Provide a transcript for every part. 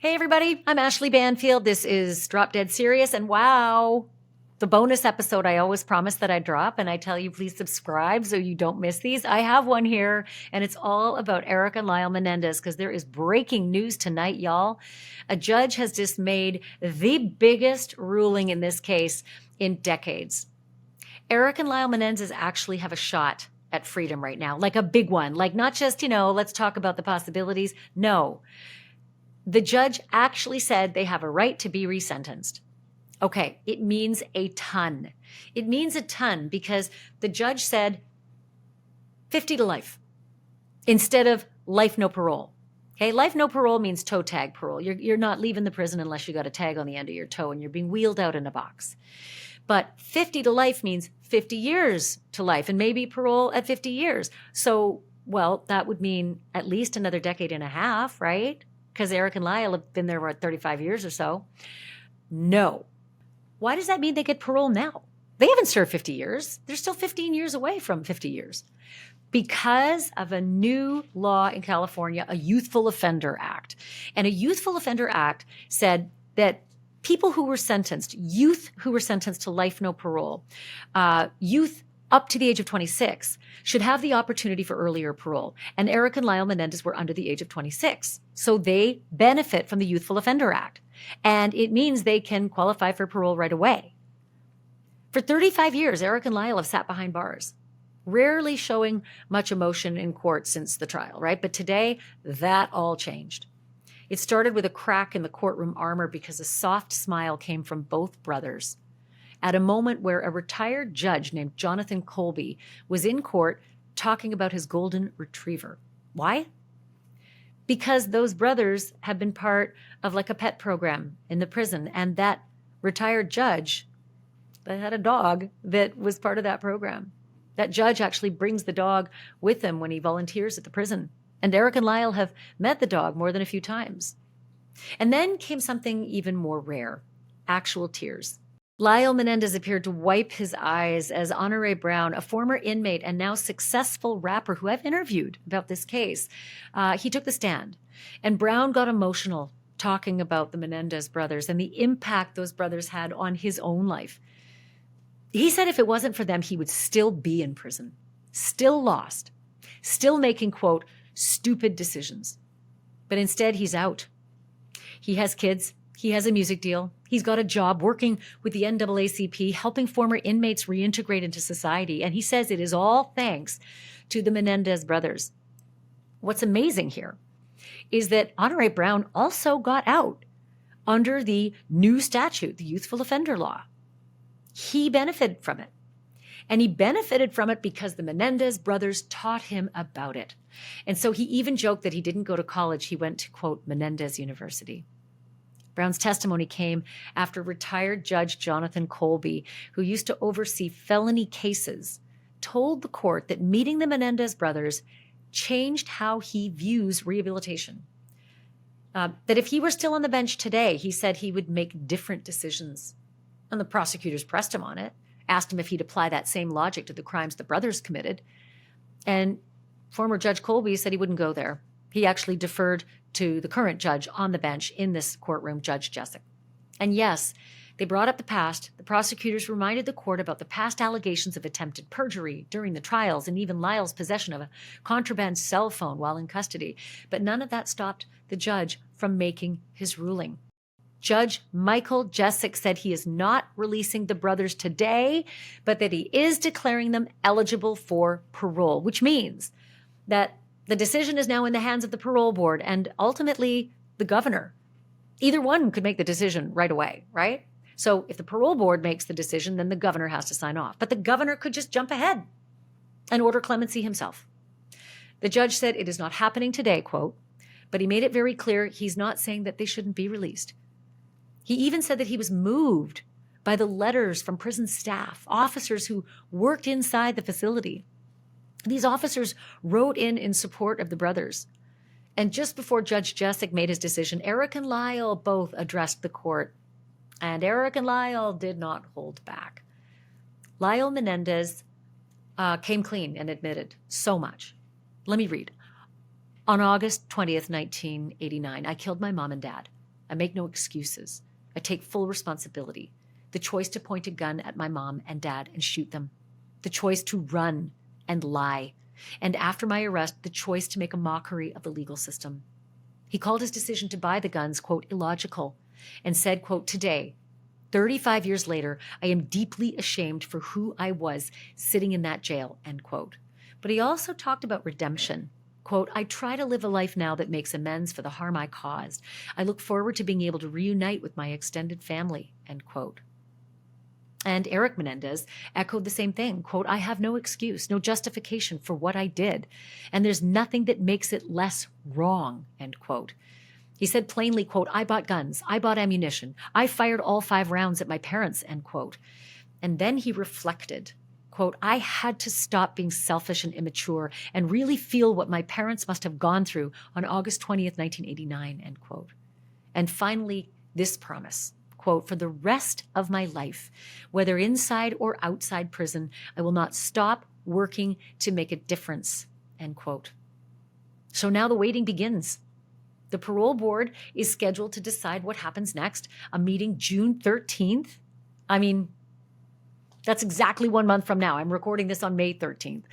Hey everybody, I'm Ashleigh Banfield. This is Drop Dead Serious, and wow, the bonus episode I always promise that I drop, and I tell you please subscribe so you don't miss these. I have one here, and it's all about Erik and Lyle Menendez because there is breaking news tonight, y'all. A judge has just made the biggest ruling in this case in decades. Erik and Lyle Menendez actually have a shot at freedom right now, like a big one, like not just, let's talk about the possibilities. No. The judge actually said they have a right to be resentenced. Okay, it means a ton. It means a ton because the judge said 50 to life instead of life no parole. Okay, life no parole means toe tag parole. You're not leaving the prison unless you got a tag on the end of your toe and you're being wheeled out in a box. But 50 to life means 50 years to life and maybe parole at 50 years. So, well, that would mean at least another decade and a half, right? Because Erik and Lyle have been there for 35 years or so. No. Why does that mean they get parole now? They haven't served 50 years. They're still 15 years away from 50 years. Because of a new law in California, a Youthful Offender Act. And a Youthful Offender Act said that people who were sentenced, youth who were sentenced to life no parole, youth up to the age of 26 should have the opportunity for earlier parole. And Erik and Lyle Menendez were under the age of 26. So they benefit from the Youthful Offender Act. And it means they can qualify for parole right away. For 35 years, Erik and Lyle have sat behind bars, rarely showing much emotion in court since the trial, right? But today, that all changed. It started with a crack in the courtroom armor because a soft smile came from both brothers at a moment where a retired judge named Jonathan Colby was in court talking about his golden retriever. Why? Because those brothers have been part of like a pet program in the prison, and that retired judge, they had a dog that was part of that program. That judge actually brings the dog with him when he volunteers at the prison. And Erik and Lyle have met the dog more than a few times. And then came something even more rare, actual tears. Lyle Menendez appeared to wipe his eyes as Honore Brown, a former inmate and now successful rapper who I've interviewed about this case, he took the stand. And Brown got emotional talking about the Menendez brothers and the impact those brothers had on his own life. He said if it wasn't for them, he would still be in prison, still lost, still making, quote, stupid decisions. But instead, he's out. He has kids. He has a music deal. He's got a job working with the NAACP, helping former inmates reintegrate into society. And he says it is all thanks to the Menendez brothers. What's amazing here is that Honore Brown also got out under the new statute, the Youthful Offender Law. He benefited from it. And he benefited from it because the Menendez brothers taught him about it. And so he even joked that he didn't go to college. He went to, quote, Menendez University. Brown's testimony came after retired Judge Jonathan Colby, who used to oversee felony cases, told the court that meeting the Menendez brothers changed how he views rehabilitation. That if he were still on the bench today, he said he would make different decisions. And the prosecutors pressed him on it, asked him if he'd apply that same logic to the crimes the brothers committed. And former Judge Colby said he wouldn't go there. He actually deferred to the current judge on the bench in this courtroom, Judge Jessic. And yes, they brought up the past. The prosecutors reminded the court about the past allegations of attempted perjury during the trials and even Lyle's possession of a contraband cell phone while in custody. But none of that stopped the judge from making his ruling. Judge Michael Jessic said he is not releasing the brothers today, but that he is declaring them eligible for parole, which means that the decision is now in the hands of the parole board and ultimately the governor. Either one could make the decision right away, right? So if the parole board makes the decision, then the governor has to sign off. But the governor could just jump ahead and order clemency himself. The judge said it is not happening today, quote, but he made it very clear he's not saying that they shouldn't be released. He even said that he was moved by the letters from prison staff, officers who worked inside the facility. These officers wrote in support of the brothers. And just before Judge Jessic made his decision, Erik and Lyle both addressed the court. And Erik and Lyle did not hold back. Lyle Menendez came clean and admitted so much. Let me read. On August 20th, 1989, I killed my mom and dad. I make no excuses. I take full responsibility. The choice to point a gun at my mom and dad and shoot them. The choice to run and lie. And after my arrest, the choice to make a mockery of the legal system. He called his decision to buy the guns, quote, illogical, and said, quote, today, 35 years later, I am deeply ashamed for who I was sitting in that jail, end quote. But he also talked about redemption. Quote, I try to live a life now that makes amends for the harm I caused. I look forward to being able to reunite with my extended family, end quote. And Erik Menendez echoed the same thing. Quote, I have no excuse, no justification for what I did. And there's nothing that makes it less wrong, end quote. He said plainly, quote, I bought guns, I bought ammunition, I fired all 5 rounds at my parents, end quote. And then he reflected, quote, I had to stop being selfish and immature and really feel what my parents must have gone through on August 20th, 1989, end quote. And finally, this promise, quote, for the rest of my life, whether inside or outside prison, I will not stop working to make a difference, end quote. So now the waiting begins. The parole board is scheduled to decide what happens next, a meeting June 13th. I mean, that's exactly 1 month from now. I'm recording this on May 13th.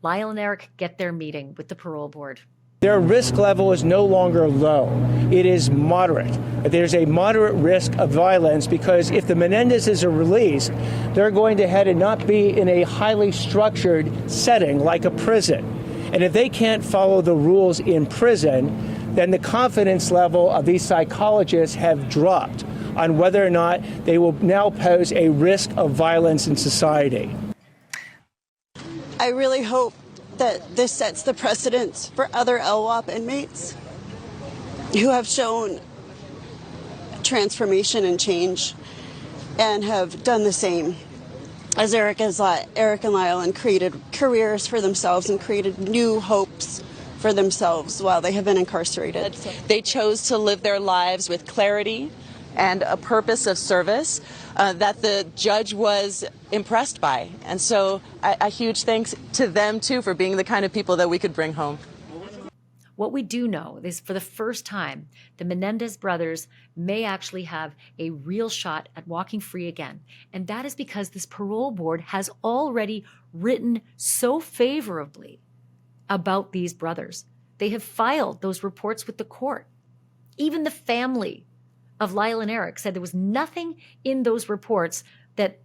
Lyle and Erik get their meeting with the parole board. Their risk level is no longer low. It is moderate. There's a moderate risk of violence because if the Menendezes are released, they're going to head and not be in a highly structured setting like a prison. And if they can't follow the rules in prison, then the confidence level of these psychologists have dropped on whether or not they will now pose a risk of violence in society. I really hope that this sets the precedence for other LWOP inmates who have shown transformation and change and have done the same as Erik and Lyle and created careers for themselves and created new hopes for themselves while they have been incarcerated. They chose to live their lives with clarity and a purpose of service that the judge was impressed by. And so a huge thanks to them, too, for being the kind of people that we could bring home. What we do know is for the first time, the Menendez brothers may actually have a real shot at walking free again. And that is because this parole board has already written so favorably about these brothers. They have filed those reports with the court. Even the family of Lyle and Erik said there was nothing in those reports that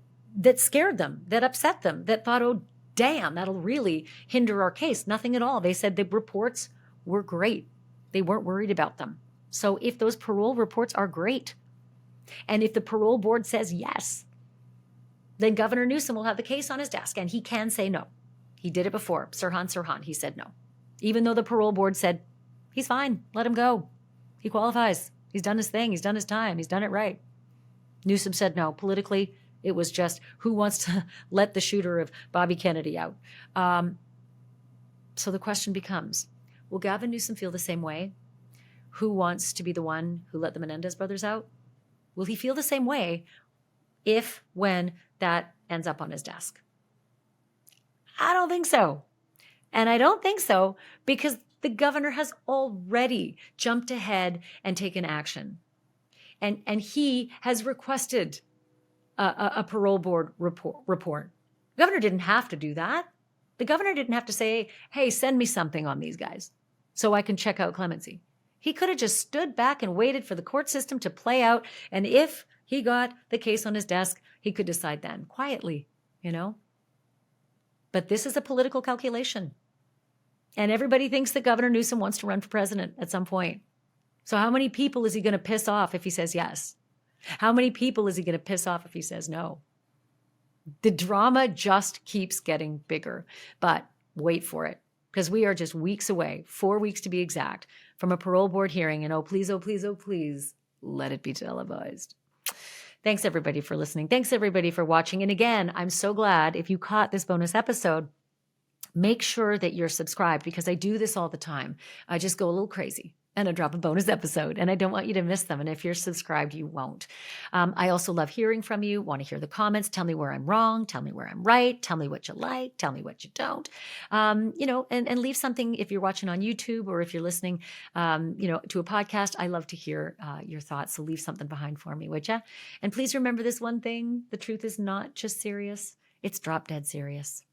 scared them, that upset them, that thought, oh, damn, that'll really hinder our case. Nothing at all. They said the reports were great. They weren't worried about them. So if those parole reports are great, and if the parole board says yes, then Governor Newsom will have the case on his desk, and he can say no. He did it before. Sirhan, he said no. Even though the parole board said, he's fine, let him go. He qualifies. He's done his thing. He's done his time. He's done it right. Newsom said no. Politically, it was just who wants to let the shooter of Bobby Kennedy out. So the question becomes, will Gavin Newsom feel the same way? Who wants to be the one who let the Menendez brothers out? Will he feel the same way when that ends up on his desk? I don't think so. And I don't think so because the governor has already jumped ahead and taken action. And he has requested a parole board report. The governor didn't have to do that. The governor didn't have to say, hey, send me something on these guys so I can check out clemency. He could have just stood back and waited for the court system to play out. And if he got the case on his desk, he could decide then quietly, But this is a political calculation. And everybody thinks that Governor Newsom wants to run for president at some point. So how many people is he going to piss off if he says yes? How many people is he going to piss off if he says no? The drama just keeps getting bigger. But wait for it, because we are just weeks away, 4 weeks to be exact, from a parole board hearing. And oh, please, let it be televised. Thanks, everybody, for listening. Thanks, everybody, for watching. And again, I'm so glad if you caught this bonus episode, make sure that you're subscribed because I do this all the time. I just go a little crazy. and I drop a bonus episode, and I don't want you to miss them. And if you're subscribed, you won't. I also love hearing from you, want to hear the comments. Tell me where I'm wrong. Tell me where I'm right. Tell me what you like. Tell me what you don't. And leave something if you're watching on YouTube or if you're listening, to a podcast. I love to hear your thoughts. So leave something behind for me, would you? And please remember this one thing. The truth is not just serious. It's drop dead serious.